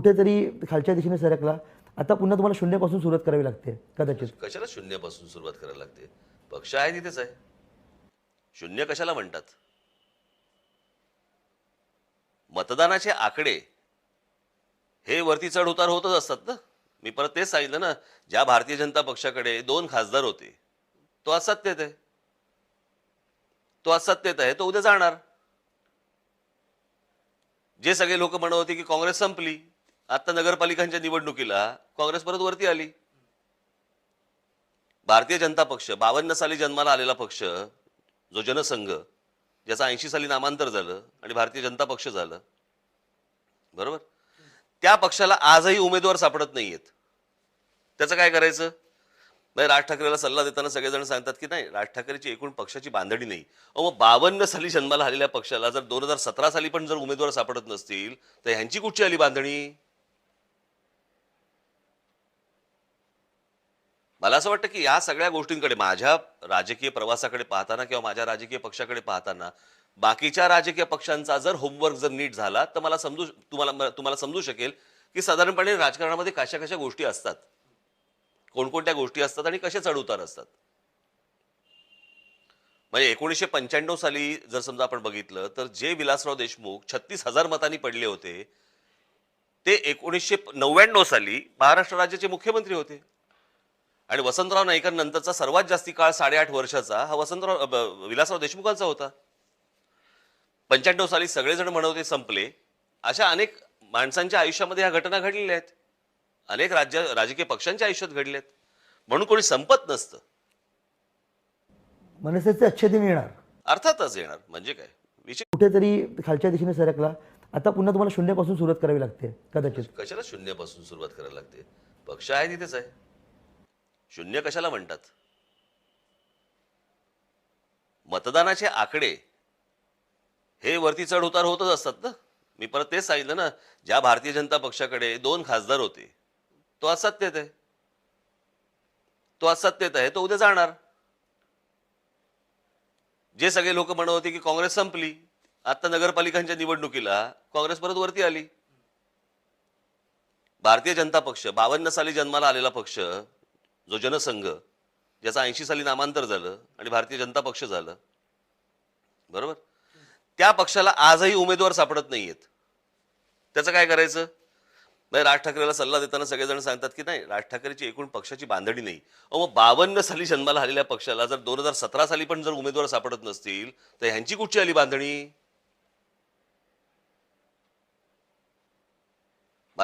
कुठेतरी खालच्या दिशेने सरकला. आता पुन्हा तुम्हाला शून्यापासून सुरुवात करावी लागते कदाचित. कशाला शून्यापासून सुरुवात करायला लागते? पक्ष आहे तिथेच आहे. शून्य कशाला म्हणतात? मतदानाचे आकडे हे वरती चढ उतार होतच असतात ना. मी परत तेच सांगितलं ना, ज्या भारतीय जनता पक्षाकडे 2 खासदार होते तो आज सत्तेत आहे, तो उद्या जाणार. जे सगळे लोक म्हणत होते की काँग्रेस संपली, आता नगरपालिकांच्या निवडणुकीला काँग्रेस परत वरती आली. भारतीय जनता पक्ष 52 साली जन्माला आलेला पक्ष, जो जनसंघ, ज्याचं 80 साली नामांतर झालं आणि भारतीय जनता पक्ष झालं, बरोबर, त्या पक्षाला आजही उमेदवार सापडत नाहीयेत. त्याचं काय करायचं? नाही, राज ठाकरेला सल्ला देताना सगळेजण सांगतात की नाही, राज ठाकरेची एकूण पक्षाची बांधणी नाही. मग 52 साली जन्माला आलेल्या पक्षाला जर 2017 साली पण जर उमेदवार सापडत नसतील तर ह्यांची कुठची आली बांधणी? मला असं वाटतं की या सगळ्या गोष्टींकडे, माझ्या राजकीय प्रवासाकडे पाहताना किंवा माझ्या राजकीय पक्षाकडे पाहताना, बाकीच्या राजकीय पक्षांचा जर होमवर्क जर नीट झाला तर मला तुम्हाला समजू शकेल की साधारणपणे राजकारणामध्ये कशा कशा गोष्टी असतात, कोणकोणत्या गोष्टी असतात आणि कसे चढउतार असतात. म्हणजे 1995 साली जर समजा आपण बघितलं तर जे विलासराव देशमुख 36,000 मतांनी पडले होते, ते 1999 साली महाराष्ट्र राज्याचे मुख्यमंत्री होते. आणि वसंतराव नाईकांनंतरचा सर्वात जास्ती काळ 8.5 वर्षाचा हा विलासराव देशमुखांचा होता. 95 साली सगळेजण म्हणत होते संपले. अशा अनेक माणसांच्या आयुष्यामध्ये ह्या घटना घडलेल्या आहेत, अनेक राजकीय पक्षांच्या आयुष्यात घडलेत. म्हणून कोणी संपत नसतं. मनसेचे अच्छे दिन येणार. अर्थातच येणार. म्हणजे काय विषय? कुठेतरी खालच्या दिशेने सरकला. आता पुन्हा तुम्हाला शून्यापासून सुरुवात करावी लागते कदाचित. कशाला शून्यापासून सुरुवात करायला लागते? पक्ष आहे तिथेच आहे. शून्य कशाला म्हणतात? मतदानाचे आकडे हे वरती चढ उतार होतच असतात ना. मी परत तेच सांगितलं ना, ज्या भारतीय जनता पक्षाकडे 2 खासदार होते तो आज सत्तेत आहे, तो उद्या जाणार. जे सगळे लोक म्हणत होते की काँग्रेस संपली, आता नगरपालिकांच्या निवडणुकीला काँग्रेस परत वरती आली. भारतीय जनता पक्ष 52 साली जन्माला आलेला पक्ष, जो जनसंघ, ज्याचं 80 साली नामांतर झालं आणि भारतीय जनता पक्ष झालं, बरोबर, त्या पक्षाला आजही उमेदवार सापडत नाहीयेत. त्याचं काय करायचं? नाही, राज ठाकरेला सल्ला देताना सगळेजण सांगतात की नाही, राज ठाकरेची एकूण पक्षाची बांधणी नाही. मग 52 साली जन्माला आलेल्या पक्षाला जर 2017 साली पण जर उमेदवार सापडत नसतील तर ह्यांची कुठची आली बांधणी?